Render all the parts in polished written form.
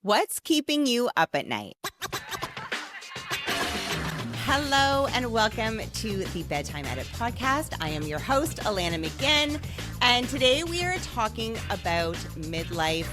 What's keeping you up at night? Hello and welcome to the Bedtime Edit podcast. I am your host, Alanna McGinn, and today we are talking about midlife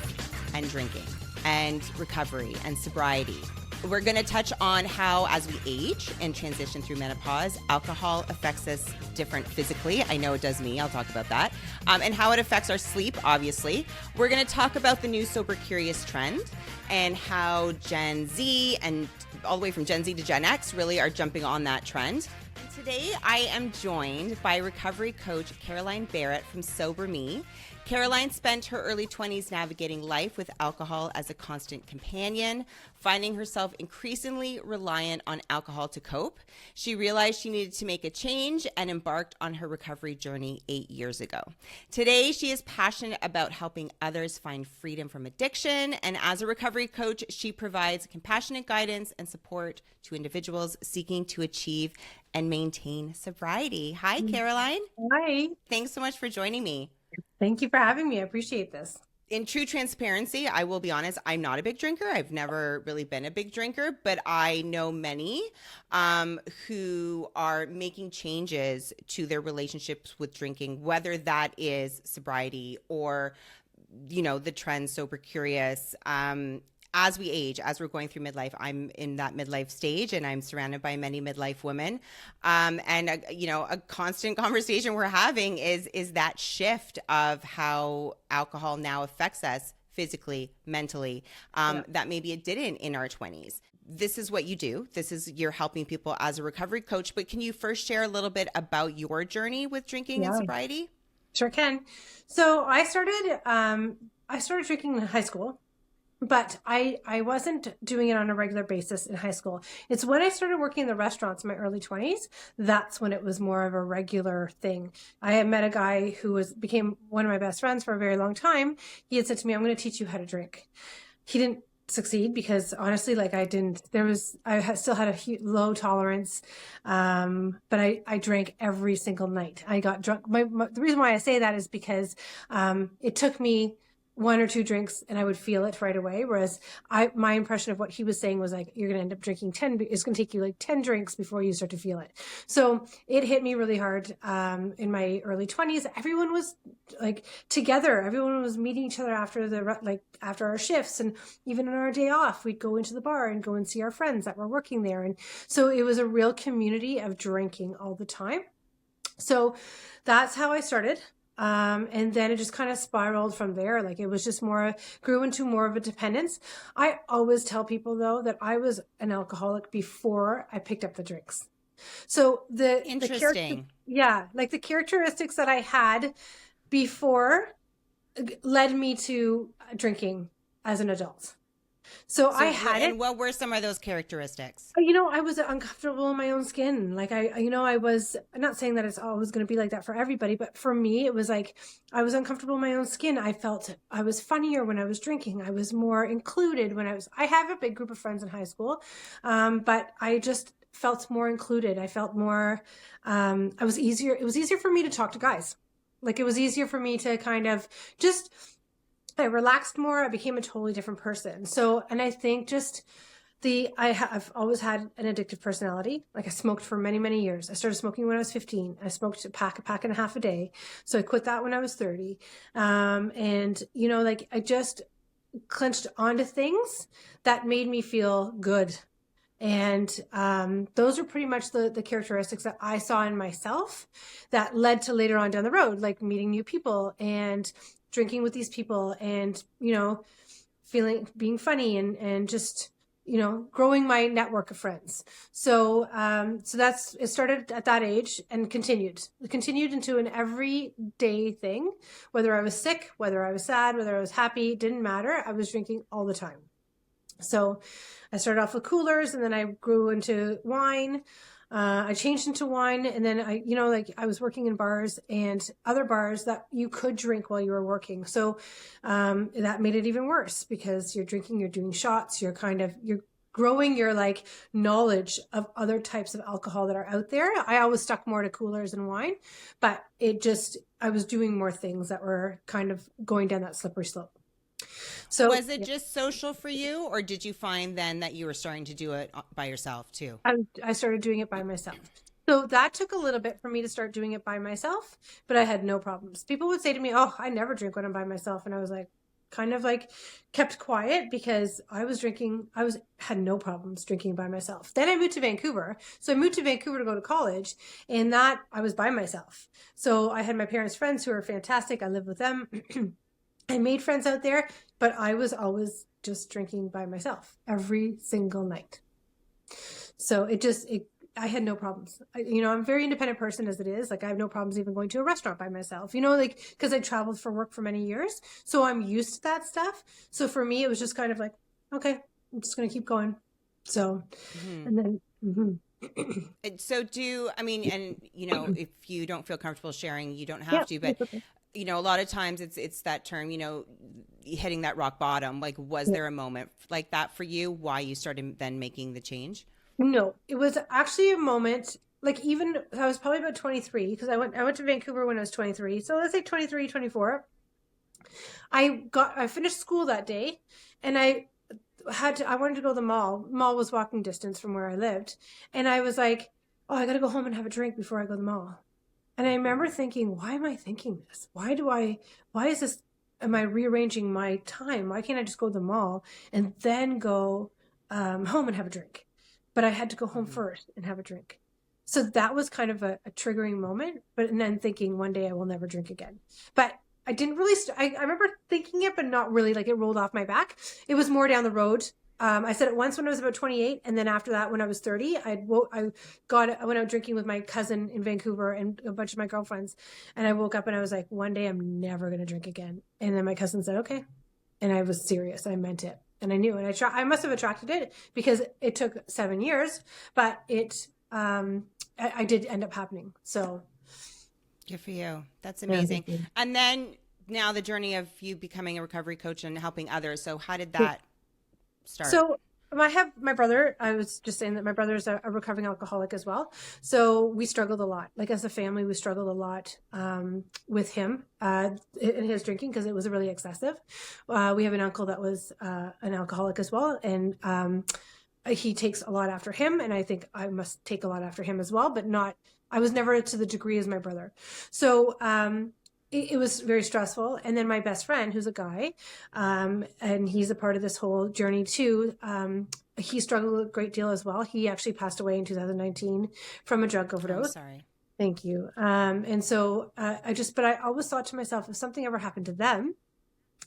and drinking and recovery and sobriety. We're going to touch on how, as we age and transition through menopause, alcohol affects us different physically. I know it does me. I'll talk about that. And how it affects our sleep, obviously. We're going to talk about the new sober curious trend and how Gen Z and all the way from Gen Z to Gen X really are jumping on that trend. And today I am joined by recovery coach Caroline Barrett from Sober Me. Caroline spent her early 20s navigating life with alcohol as a constant companion, finding herself increasingly reliant on alcohol to cope. She realized she needed to make a change and embarked on her recovery journey 8 years ago. Today, she is passionate about helping others find freedom from addiction, and as a recovery coach, she provides compassionate guidance and support to individuals seeking to achieve and maintain sobriety. Hi, Caroline. Hi. Thanks so much for joining me. Thank you for having me. I appreciate this. In true transparency, I will be honest, I'm not a big drinker. I've never really been a big drinker, but I know many who are making changes to their relationships with drinking, whether that is sobriety or, you know, the trend sober curious. As we age, as we're going through midlife, I'm in that midlife stage and I'm surrounded by many midlife women. A constant conversation we're having is that shift of how alcohol now affects us physically, mentally, that maybe it didn't in our 20s. This is what you do. You're helping people as a recovery coach, but can you first share a little bit about your journey with drinking and sobriety? Sure can. So I started drinking in high school. But I wasn't doing it on a regular basis in high school. It's when I started working in the restaurants in my early 20s, that's when it was more of a regular thing. I had met a guy who became one of my best friends for a very long time. He had said to me, I'm going to teach you how to drink. He didn't succeed because honestly, I still had a low tolerance. But I drank every single night. I got drunk. The reason why I say that is because, it took me one or two drinks and I would feel it right away. Whereas my impression of what he was saying was like, you're going to end up drinking 10, it's going to take you like 10 drinks before you start to feel it. So it hit me really hard. In my early 20s, everyone was like together. Everyone was meeting each other after our shifts. And even on our day off, we'd go into the bar and go and see our friends that were working there. And so it was a real community of drinking all the time. So that's how I started. And then it just kind of spiraled from there. Like it was just grew into more of a dependence. I always tell people though that I was an alcoholic before I picked up the drinks. So the characteristics that I had before led me to drinking as an adult. So I had it. And what were some of those characteristics? I was uncomfortable in my own skin. Like I was, I'm not saying that it's always going to be like that for everybody, but for me, it was like, I was uncomfortable in my own skin. I felt I was funnier when I was drinking. I was more included I have a big group of friends in high school. But I just felt more included. I felt more, it was easier for me to talk to guys. Like it was easier for me to kind of I relaxed more. I became a totally different person. So, and I think I've always had an addictive personality. Like I smoked for many, many years. I started smoking when I was 15. I smoked a pack and a half a day. So I quit that when I was 30. I just clinched onto things that made me feel good. And those are pretty much the characteristics that I saw in myself that led to later on down the road, like meeting new people and drinking with these people and, being funny and just, growing my network of friends. So it started at that age and continued into an everyday thing, whether I was sick, whether I was sad, whether I was happy, it didn't matter. I was drinking all the time. So I started off with coolers and then I grew into wine. I changed into wine and then I was working in bars and other bars that you could drink while you were working. So, that made it even worse because you're drinking, you're doing shots, you're growing your knowledge of other types of alcohol that are out there. I always stuck more to coolers and wine, but I was doing more things that were kind of going down that slippery slope. So Was it just social for you, or did you find then that you were starting to do it by yourself too? I started doing it by myself. So that took a little bit for me to start doing it by myself, but I had no problems. People would say to me, "Oh, I never drink when I'm by myself." And I was like, kind of like kept quiet because I was drinking. Had no problems drinking by myself. Then I moved to Vancouver. So I moved to Vancouver to go to college, and that I was by myself. So I had my parents' friends who were fantastic. I lived with them. I made friends out there, but I was always just drinking by myself every single night. So I had no problems. I'm a very independent person as it is. Like I have no problems even going to a restaurant by myself, like, because I traveled for work for many years. So I'm used to that stuff. So for me, it was just kind of like, okay, I'm just going to keep going. So, and then, So if you don't feel comfortable sharing, you don't have yeah, to, but okay. a lot of times it's that term, hitting that rock bottom. Like, was there a moment like that for you? Why you started then making the change? No, it was actually a moment, like even I was probably about 23 because I went to Vancouver when I was 23. So let's say 23, 24. I finished school that day and I wanted to go to the mall. Mall was walking distance from where I lived. And I was like, oh, I got to go home and have a drink before I go to the mall. And I remember thinking, why am I thinking this? Why is this, am I rearranging my time? Why can't I just go to the mall and then go home and have a drink? But I had to go home first and have a drink. So that was kind of a triggering moment. And then thinking one day I will never drink again. But I didn't really, I remember thinking it, but not really, like it rolled off my back. It was more down the road. I said it once when I was about 28. And then after that, when I was 30, I went out drinking with my cousin in Vancouver and a bunch of my girlfriends. And I woke up and I was like, one day I'm never going to drink again. And then my cousin said, okay. And I was serious. I meant it. And I knew, and I must have attracted it because it took 7 years, but I did end up happening. So. Good for you. That's amazing. Yeah, and then now the journey of you becoming a recovery coach and helping others. So how did that start? So I have my brother. I was just saying that my brother's a recovering alcoholic as well. So we struggled a lot. Like as a family, we struggled a lot with him in his drinking because it was really excessive. We have an uncle that was an alcoholic as well. And he takes a lot after him. And I think I must take a lot after him as well, but I was never to the degree as my brother. So it was very stressful. And then my best friend, who's a guy, and he's a part of this whole journey too. He struggled a great deal as well. He actually passed away in 2019 from a drug overdose. I'm sorry. Thank you. And so but I always thought to myself, if something ever happened to them,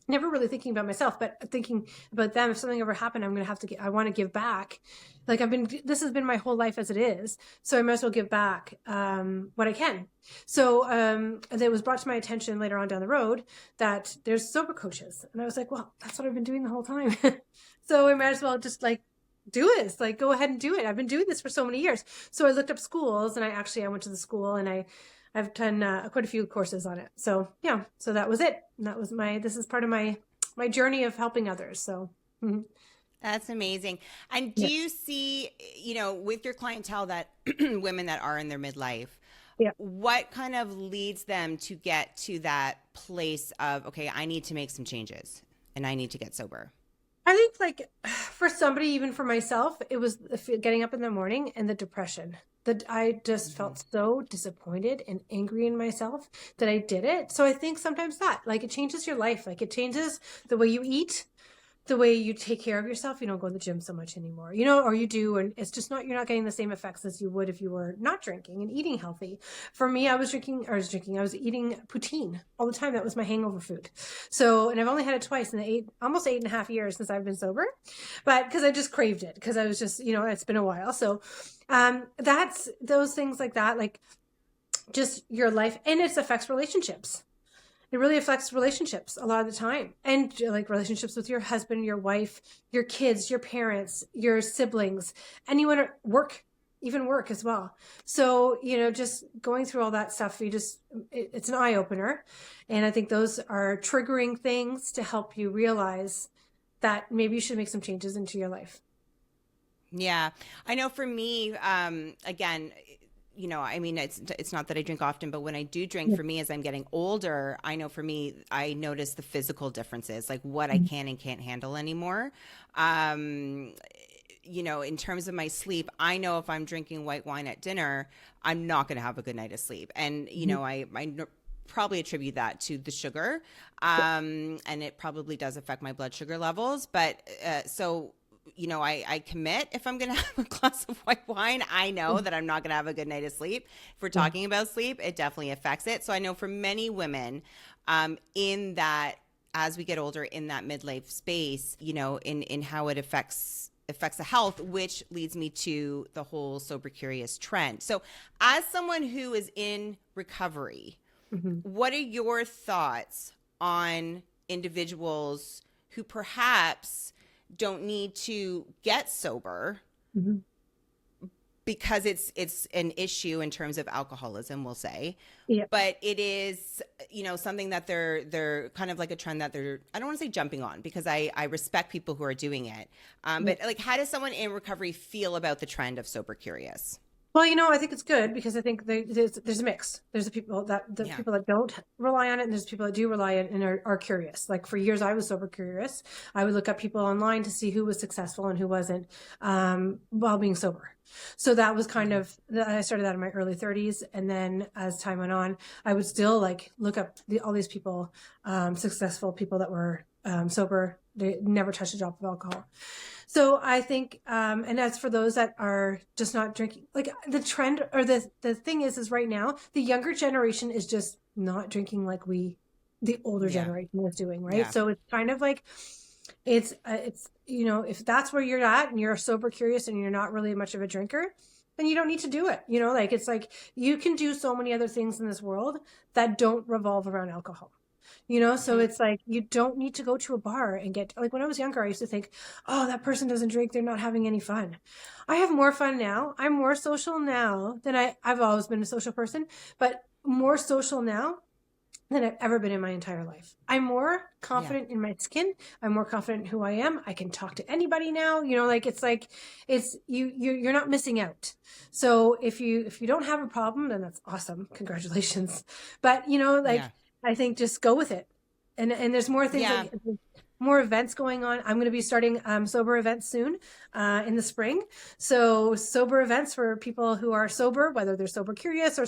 never really thinking about myself, but thinking about them, if something ever happened, I'm going to have to I want to give back. Like this has been my whole life as it is. So I might as well give back what I can. So it was brought to my attention later on down the road that there's sober coaches. And I was like, well, that's what I've been doing the whole time. So I might as well just like do this, like go ahead and do it. I've been doing this for so many years. So I looked up schools and I went to the school and I've done quite a few courses on it. So yeah, so that was it. And that was this is part of my journey of helping others. So. Mm-hmm. That's amazing. And do you see, with your clientele that women that are in their midlife, what kind of leads them to get to that place of, okay, I need to make some changes and I need to get sober? I think like for somebody, even for myself, it was getting up in the morning and the depression. That I just felt so disappointed and angry in myself that I did it. So I think sometimes that like it changes your life. Like it changes the way you eat, the way you take care of yourself. You don't go to the gym so much anymore, or you do. And it's just you're not getting the same effects as you would if you were not drinking and eating healthy. For me, I was eating poutine all the time. That was my hangover food. So, and I've only had it twice in almost 8.5 years since I've been sober, but because I just craved it because I was just, it's been a while. So, that's those things like that, like just your life, and it affects relationships. It really affects relationships a lot of the time. And like relationships with your husband, your wife, your kids, your parents, your siblings, anyone at work, even work as well. So, just going through all that stuff, it's an eye opener. And I think those are triggering things to help you realize that maybe you should make some changes into your life. Yeah. I know for me, again, I mean, it's not that I drink often, but when I do drink, for me, as I'm getting older, I know for me, I notice the physical differences, like what I can and can't handle anymore. In terms of my sleep, I know if I'm drinking white wine at dinner, I'm not going to have a good night of sleep. And, probably attribute that to the sugar. And it probably does affect my blood sugar levels. But I commit if I'm going to have a glass of white wine, I know that I'm not going to have a good night of sleep. If we're talking about sleep, it definitely affects it. So I know for many women in that, as we get older in that midlife space, in how it affects the health, which leads me to the whole sober curious trend. So as someone who is in recovery, what are your thoughts on individuals who perhaps don't need to get sober because it's an issue in terms of alcoholism, we'll say, but it is, something that they're kind of like a trend that I don't want to say jumping on, because I respect people who are doing it. But like, how does someone in recovery feel about the trend of sober curious? Well, I think it's good, because I think there's a mix. There's the people that don't rely on it, and there's people that do rely on it and are curious. Like for years, I was sober curious. I would look up people online to see who was successful and who wasn't while being sober. So that was kind of, I started that in my early 30s. And then as time went on, I would still like look up all these people, successful people that were sober. They never touched a drop of alcohol. So I think, and as for those that are just not drinking, like the trend or the thing is right now, the younger generation is just not drinking like the older generation was doing, right? Yeah. So it's kind of like, it's if that's where you're at and you're sober curious and you're not really much of a drinker, then you don't need to do it. It's like you can do so many other things in this world that don't revolve around alcohol. So it's like, you don't need to go to a bar and get, like when I was younger, I used to think, oh, that person doesn't drink, they're not having any fun. I have more fun now. I'm more social now than I've always been a social person, but more social now than I've ever been in my entire life. I'm more confident in my skin. I'm more confident in who I am. I can talk to anybody now. It's you're not missing out. So if you don't have a problem, then that's awesome. Congratulations. But I think just go with it. And there's more things, like more events going on. I'm going to be starting sober events soon in the spring. So sober events for people who are sober, whether they're sober curious or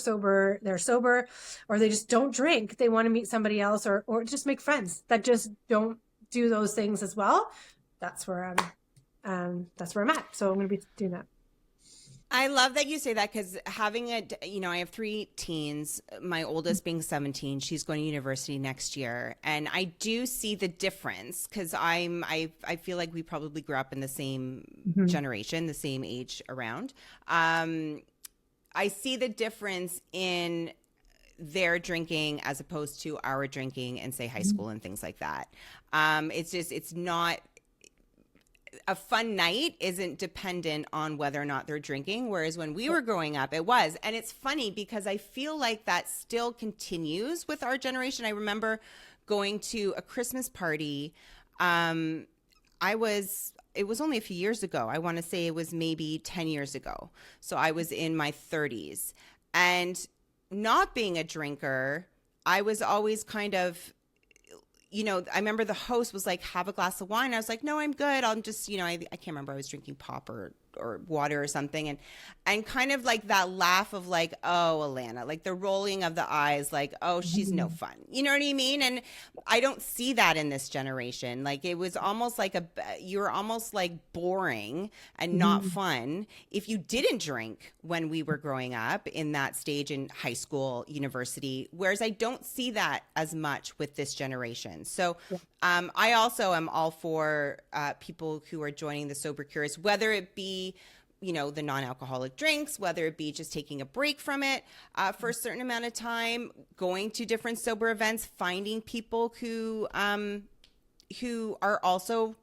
they're sober, or they just don't drink. They want to meet somebody else or just make friends that just don't do those things as well. That's where I'm at. So I'm going to be doing that. I love that you say that, because having I have 3 teens, my oldest being 17, she's going to university next year. And I do see the difference, because I feel like we probably grew up in the same generation, the same age around. I see the difference in their drinking as opposed to our drinking in, say, high school and things like that. It's not, a fun night isn't dependent on whether or not they're drinking, whereas when we were growing up, it was. And it's funny because I feel like that still continues with our generation. I remember going to a Christmas party. It was only a few years ago. I want to say it was maybe 10 years ago. So I was in my 30s. And not being a drinker, I was always kind of, I remember the host was like, have a glass of wine. I was like, no, I'm good. I'm just, I can't remember. I was drinking pop or water or something. And kind of like that laugh of like, oh, Alanna, like the rolling of the eyes, like, oh, she's no fun. You know what I mean? And I don't see that in this generation. Like it was almost like you're almost like boring and not fun if you didn't drink when we were growing up in that stage in high school, university, whereas I don't see that as much with this generation. So I also am all for people who are joining the Sober Curious, whether it be, the non-alcoholic drinks, whether it be just taking a break from it for a certain amount of time, going to different sober events, finding people who are also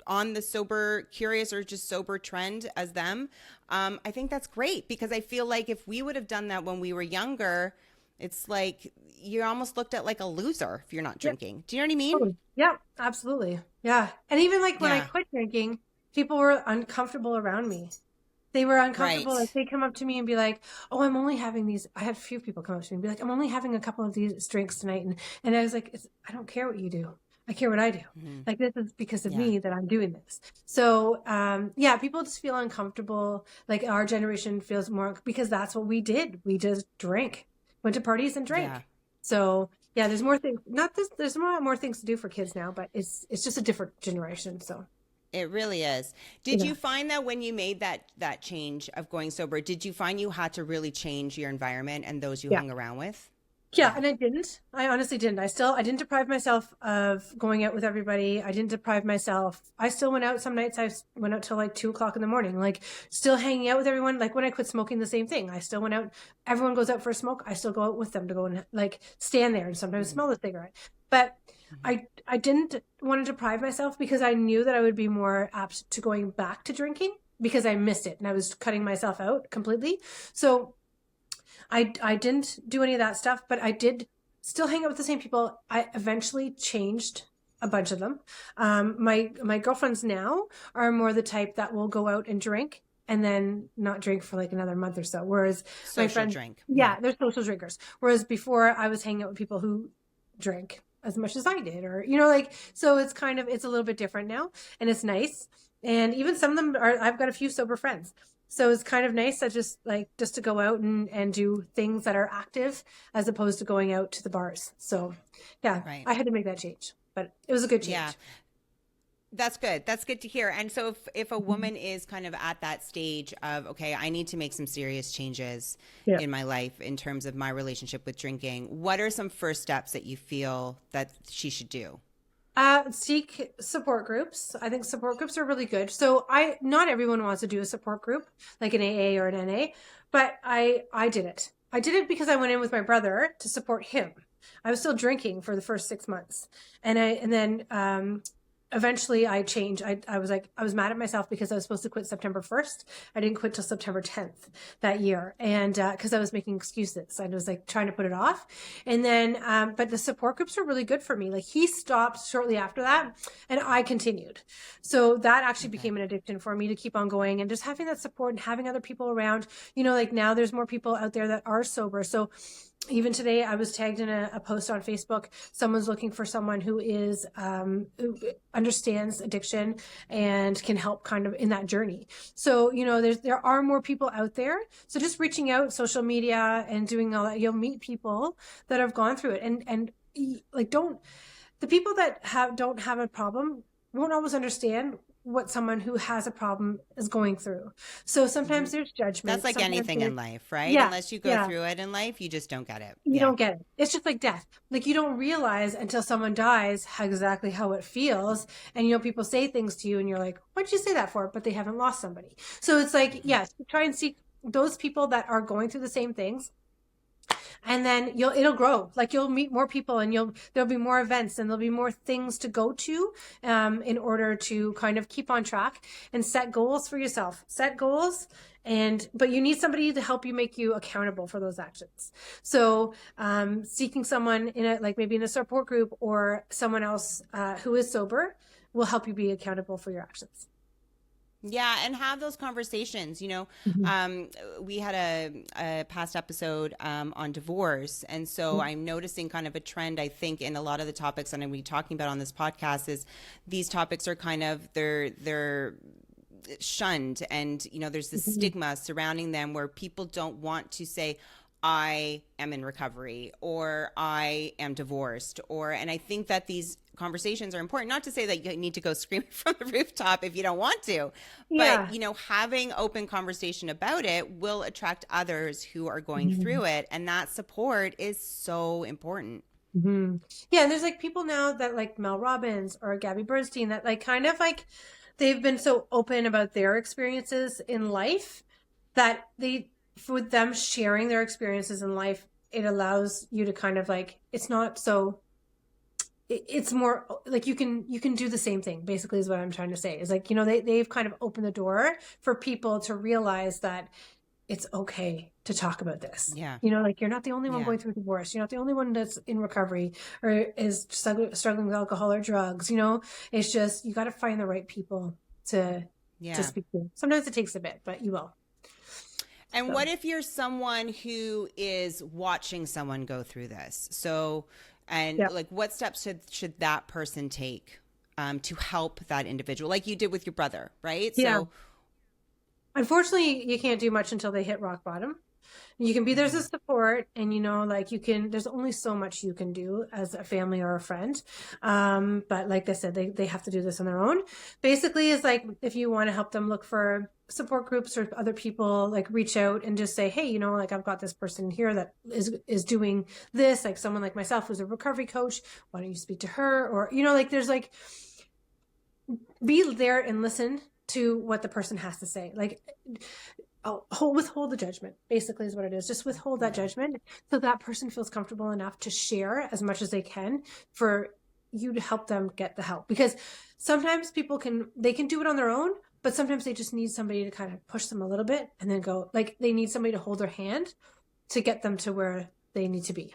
on the sober curious or just sober trend as them. I think that's great, because I feel like if we would have done that when we were younger, it's like you're almost looked at like a loser if you're not drinking. Do you know what I mean? Oh, yeah, absolutely. Yeah. And even like when I quit drinking, people were uncomfortable around me. They were uncomfortable. Right. Like they come up to me and be like, "Oh, I'm only having these." I had a few people come up to me and be like, "I'm only having a couple of these drinks tonight," and I was like, "I don't care what you do. I care what I do. Mhm. Like this is because of Yeah. me that I'm doing this." So, yeah, people just feel uncomfortable. Like our generation feels more because that's what we did. We just drank, went to parties and Yeah. drank. So yeah, there's more things. Not this. There's more things to do for kids now, but it's just a different generation. So It really is. Did yeah, you find that when you made that change of going sober, did you find you had to really change your environment and those you yeah. hung around with? Yeah, Yeah. and I didn't. I honestly didn't. I didn't deprive myself of going out with everybody. I didn't deprive myself. I still went out some nights. Went out till like 2 o'clock in the morning, like still hanging out with everyone. Like when I quit smoking, the same thing. I still went out. Everyone goes out for a smoke. I still go out with them to go and like stand there and sometimes Mhm. smell the cigarette. But Mhm. I didn't want to deprive myself because I knew that I would be more apt to going back to drinking because I missed it and I was cutting myself out completely. So I didn't do any of that stuff, but I did still hang out with the same people. I eventually changed a bunch of them. My girlfriends now are more the type that will go out and drink and then not drink for like another month or so. Whereas my Social friends, drink. Yeah. yeah, they're social drinkers. Whereas before I was hanging out with people who drank as much as I did, or like so it's a little bit different now, and it's nice. And even some of them are. I've got a few sober friends, so it's kind of nice that just to go out and do things that are active as opposed to going out to the bars. So yeah, Right. I had to make that change, but it was a good Yeah. change. That's good. That's good to hear. And so if a woman is kind of at that stage of, okay, I need to make some serious changes Yeah. in my life in terms of my relationship with drinking, what are some first steps that you feel that she should do? Seek support groups. I think support groups are really good. So not everyone wants to do a support group like an AA or an NA, but I did it. I did it because I went in with my brother to support him. I was still drinking for the first 6 months, and then eventually I changed. I was like, I was mad at myself because I was supposed to quit September 1st. I didn't quit till September 10th that year. And, cause I was making excuses. I was like trying to put it off. And then, but the support groups are really good for me. Like he stopped shortly after that and I continued. So that actually Okay. became an addiction for me to keep on going and just having that support and having other people around, like now there's more people out there that are sober. So even today I was tagged in a post on Facebook. Someone's looking for someone who is who understands addiction and can help kind of in that journey. So there are more people out there, so just reaching out social media and doing all that, you'll meet people that have gone through it, and like don't the people that don't have a problem won't always understand what someone who has a problem is going through. So Hmm. sometimes there's That's judgment, like sometimes anything there's in life, right? yeah, Unless you go yeah, through it in life, you just don't get it. you Yeah. don't get it. It's just like death. Like you don't realize until someone dies exactly how it feels. And people say things to you and you're like, what'd you say that for? But they haven't lost somebody. So it's like, Hmm. yes, try and seek those people that are going through the same things. And then it'll grow. Like you'll meet more people and there'll be more events and there'll be more things to go to, in order to kind of keep on track and set goals for yourself. Set goals, but you need somebody to help you, make you accountable for those actions. So seeking someone maybe in a support group or someone else who is sober will help you be accountable for your actions. Yeah, and have those conversations. Mhm. We had a past episode on divorce, and so I'm noticing kind of a trend. I think in a lot of the topics that I'm going to be talking about on this podcast is these topics are kind of they're shunned, and there's this Mhm. stigma surrounding them where people don't want to say, I am in recovery or I am divorced, and I think that these conversations are important. Not to say that you need to go screaming from the rooftop if you don't want to, but Yeah. having open conversation about it will attract others who are going Mhm. through it, and that support is so important. Hmm. Yeah, and there's like people now that like Mel Robbins or Gabby Bernstein that like kind of like they've been so open about their experiences in life that for them sharing their experiences in life, it allows you to kind of like it's not so it's more like you can do the same thing basically is what I'm trying to say. Is like they've kind of opened the door for people to realize that it's okay to talk about this. Yeah. Like you're not the only one Yeah. going through divorce. You're not the only one that's in recovery or is struggling with alcohol or drugs. It's just, you got to find the right people to Yeah. speak to. Sometimes it takes a bit, but you will. And what if you're someone who is watching someone go through this? So, and Yeah. like, what steps should that person take to help that individual, like you did with your brother, right? Yeah. So, Unfortunately, you can't do much until they hit rock bottom. You can be there as a support, and like there's only so much you can do as a family or a friend. But like I said, they have to do this on their own. Basically, it's like if you want to help them, look for support groups or other people, like reach out and just say, hey, like I've got this person here that is doing this, like someone like myself who's a recovery coach. Why don't you speak to her? Or, like there's like, be there and listen to what the person has to say. Like, withhold the judgment, basically, is what it is. Just withhold that judgment so that person feels comfortable enough to share as much as they can for you to help them get the help. Because sometimes people can do it on their own, but sometimes they just need somebody to kind of push them a little bit and then go, like, they need somebody to hold their hand to get them to where they need to be.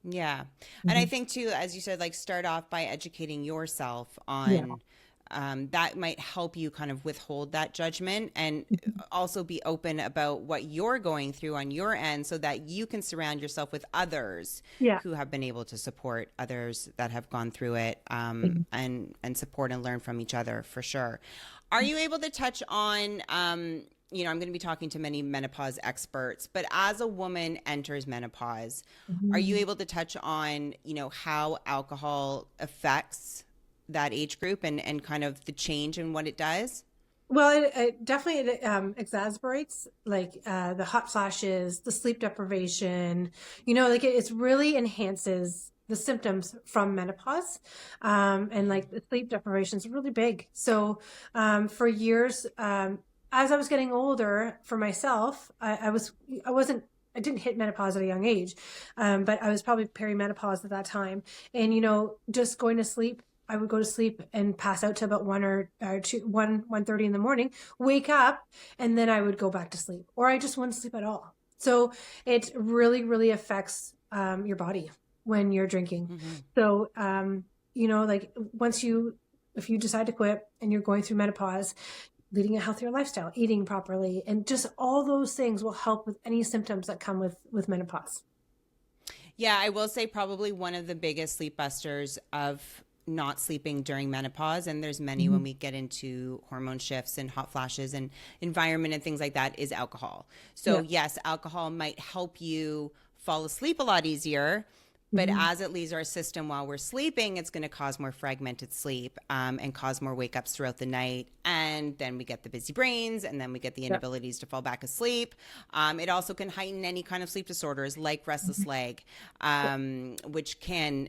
Yeah. And I think too, as you said, like start off by educating yourself on that might help you kind of withhold that judgment and also be open about what you're going through on your end so that you can surround yourself with others who have been able to support others that have gone through it and support and learn from each other for sure. Are you able to touch on I'm going to be talking to many menopause experts, but as a woman enters menopause, are you able to touch on, how alcohol affects that age group and kind of the change in what it does? Well, it definitely exacerbates like the hot flashes, the sleep deprivation, like it's really enhances the symptoms from menopause. And like the sleep deprivation is really big. So for years, as I was getting older for myself, I didn't hit menopause at a young age, but I was probably perimenopause at that time. And, just going to sleep, I would go to sleep and pass out to about 1:30 in the morning, wake up, and then I would go back to sleep, or I just wouldn't sleep at all. So it really, really affects your body when you're drinking. So, like if you decide to quit and you're going through menopause, leading a healthier lifestyle, eating properly, and just all those things will help with any symptoms that come with menopause. Yeah, I will say probably one of the biggest sleep busters of not sleeping during menopause, and there's many when we get into hormone shifts and hot flashes and environment and things like that, is alcohol. So yes, alcohol might help you fall asleep a lot easier, but as it leaves our system while we're sleeping, it's going to cause more fragmented sleep and cause more wake ups throughout the night. And then we get the busy brains, and then we get the inabilities to fall back asleep. It also can heighten any kind of sleep disorders like restless leg, which can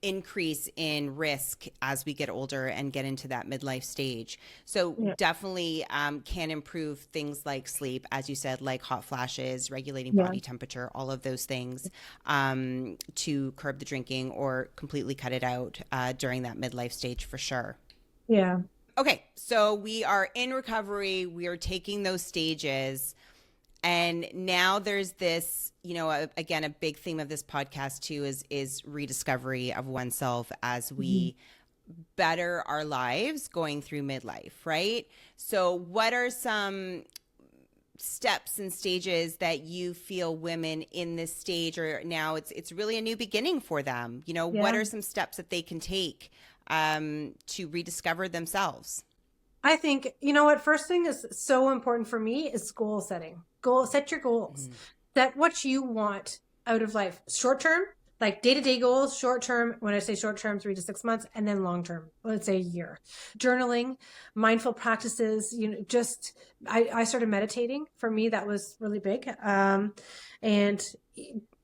increase in risk as we get older and get into that midlife stage. So definitely can improve things like sleep, as you said, like hot flashes, regulating body temperature, all of those things. To curb the drinking or completely cut it out during that midlife stage for sure. Yeah. Okay, so we are in recovery. We are taking those stages. And now there's this, again, a big theme of this podcast too is rediscovery of oneself as we better our lives going through midlife, right? So what are some steps and stages that you feel women in this stage, or now it's really a new beginning for them, what are some steps that they can take to rediscover themselves? I think, first thing is so important for me is goal setting. Set your goals. Set what you want out of life. Short term, like day-to-day goals. Short term, when I say short term, 3 to 6 months, and then long term, let's say a year. Journaling, mindful practices, I started meditating. For me, that was really big. And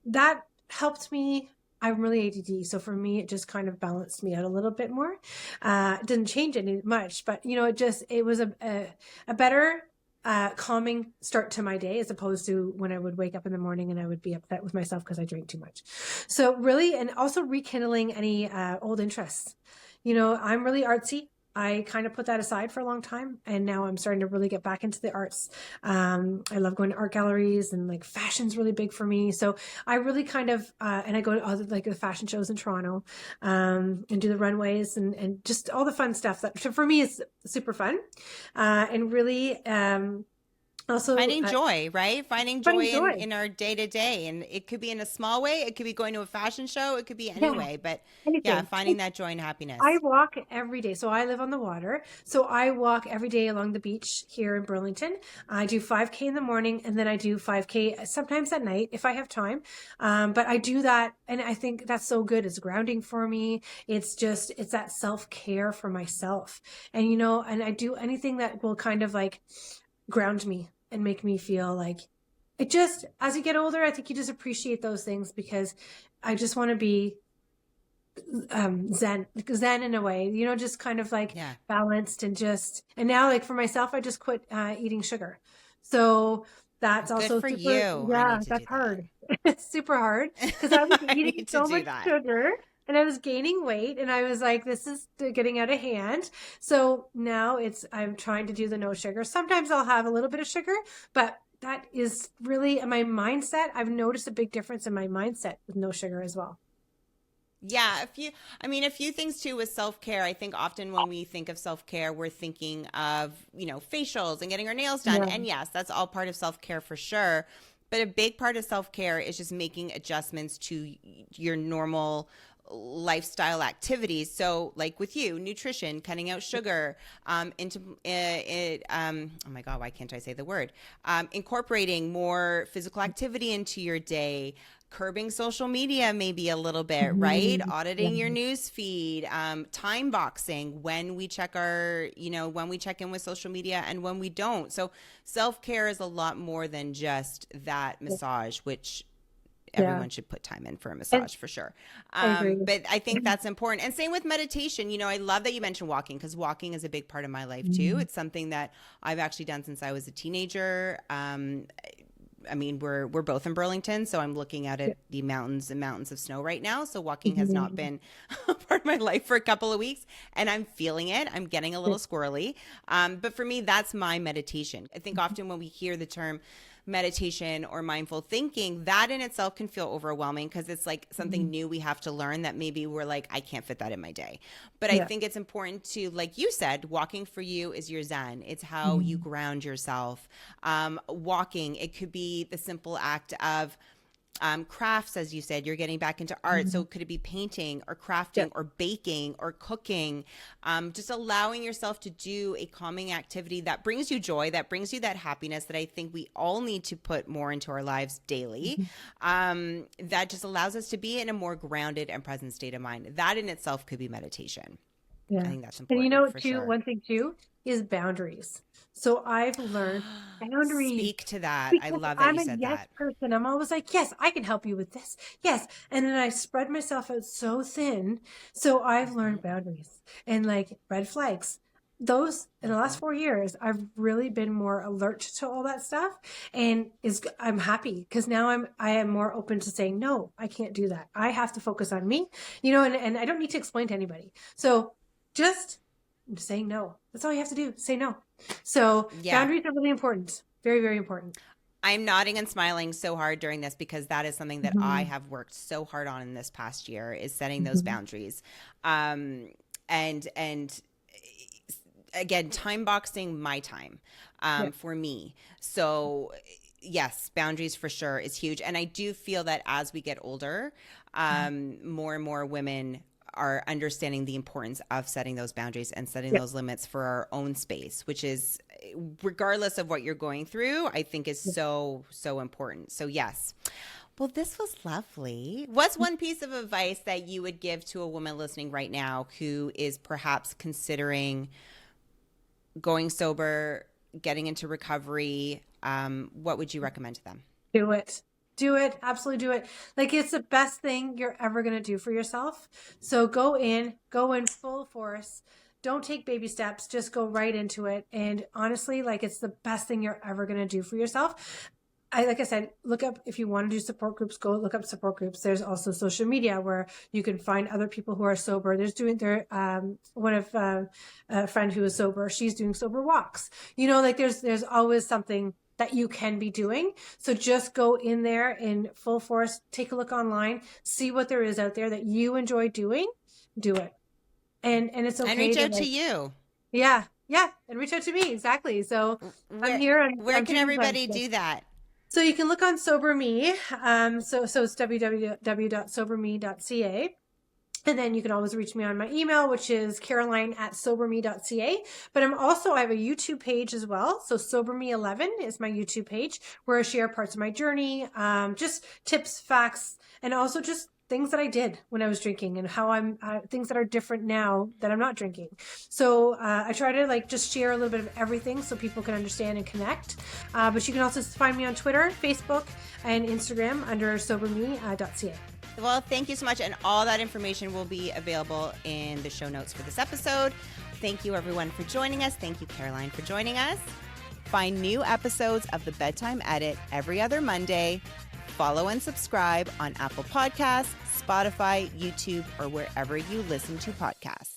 that helped me. I'm really ADD. So for me, it just kind of balanced me out a little bit more. It didn't change any much, but it was a better calming start to my day, as opposed to when I would wake up in the morning and I would be upset with myself because I drank too much. So really, and also rekindling any old interests. I'm really artsy. I kind of put that aside for a long time, and now I'm starting to really get back into the arts. I love going to art galleries, and like fashion's really big for me. So I really kind of, and I go to other like the fashion shows in Toronto, and do the runways and just all the fun stuff that for me is super fun, and really, Also, Finding joy, right? Finding joy finding joy. in our day to day. And it could be in a small way. It could be going to a fashion show. It could be any Yeah, way. But yeah, anything. finding that joy and I happiness. walk every day. So I live on the water. So I walk every day along the beach here in Burlington. I do 5K in the morning and then I do 5K sometimes at night if I have time. But I do that. And I think that's so good. It's grounding for me. It's that self-care for myself. And, and I do anything that will kind of like ground me and make me feel like as you get older, I think you just appreciate those things because I just want to be zen in a way, just kind of like balanced and now like for myself, I just quit eating sugar. So that's Good also for super, you. I need to that's do hard. It's super hard because I was I eating need to so do much that. sugar and I was gaining weight and I was like, this is getting out of hand. So now I'm trying to do the no sugar. Sometimes I'll have a little bit of sugar, but that is really my mindset. I've noticed a big difference in my mindset with no sugar as well. Yeah, a few things too with self-care. I think often when we think of self-care, we're thinking of, facials and getting our nails done. Yeah. And yes, that's all part of self-care for sure. But a big part of self-care is just making adjustments to your normal lifestyle activities. So like with you, nutrition, cutting out sugar, oh my God, why can't I say the word? Incorporating more physical activity into your day, curbing social media maybe a little bit, right? Auditing your news feed, time boxing when we check when we check in with social media and when we don't. So self-care is a lot more than just that massage, which everyone should put time in for a massage for sure. I agree. But I think that's important. And same with meditation. I love that you mentioned walking because walking is a big part of my life too. It's something that I've actually done since I was a teenager. We're both in Burlington, so I'm looking out at the mountains and mountains of snow right now. So walking has not been a part of my life for a couple of weeks, and I'm feeling it. I'm getting a little squirrely. But for me, that's my meditation. I think often when we hear the term meditation or mindful thinking, that in itself can feel overwhelming because it's like something new we have to learn that maybe we're like, I can't fit that in my day. But I think it's important to, like you said, walking for you is your zen. It's how you ground yourself. Walking, it could be the simple act of crafts, as you said, you're getting back into art. So could it be painting or crafting or baking or cooking? Just allowing yourself to do a calming activity that brings you joy, that brings you that happiness that I think we all need to put more into our lives daily. That just allows us to be in a more grounded and present state of mind. That in itself could be meditation. Yeah. I think that's important. And sure. one thing too is boundaries. So I've learned boundaries. Speak to that. I love that I'm you a said yes that. person. I'm always like, yes, I can help you with this. Yes. And then I spread myself out so thin. So I've learned boundaries and like red flags. Those in the last 4 years, I've really been more alert to all that stuff, and I'm happy because now I am more open to saying no. I can't do that. I have to focus on me, and I don't need to explain to anybody. So just saying no. That's all you have to do. Say no. So boundaries are really important. Very, very important. I'm nodding and smiling so hard during this because that is something that I have worked so hard on in this past year is setting those boundaries. And again, time boxing my time for me. So yes, boundaries for sure is huge. And I do feel that as we get older, more and more women are understanding the importance of setting those boundaries and setting those limits for our own space, which is, regardless of what you're going through, I think is so, so important. So yes. Well, this was lovely. What's one piece of advice that you would give to a woman listening right now who is perhaps considering going sober, getting into recovery? What would you recommend to them? Do it. Do it. Absolutely do it. Like it's the best thing you're ever going to do for yourself. So go in full force. Don't take baby steps. Just go right into it. And honestly, like it's the best thing you're ever going to do for yourself. Like I said, look up, if you want to do support groups, go look up support groups. There's also social media where you can find other people who are sober. One of a friend who is sober, she's doing sober walks. Like there's always something that you can be doing. So just go in there in full force, take a look online, see what there is out there that you enjoy doing, do it. And it's okay. And reach out to you. Yeah. Yeah, and reach out to me. Exactly. So I'm here. Where can everybody do that? So you can look on Sober Me. So it's www.soberme.ca. And then you can always reach me on my email, which is caroline@soberme.ca. But I have a YouTube page as well. So SoberMe11 is my YouTube page where I share parts of my journey, just tips, facts, and also just things that I did when I was drinking and how things that are different now that I'm not drinking. So I try to just share a little bit of everything so people can understand and connect. But you can also find me on Twitter, Facebook, and Instagram under soberme.ca. Well, thank you so much. And all that information will be available in the show notes for this episode. Thank you, everyone, for joining us. Thank you, Caroline, for joining us. Find new episodes of the Bedtime Edit every other Monday. Follow and subscribe on Apple Podcasts, Spotify, YouTube, or wherever you listen to podcasts.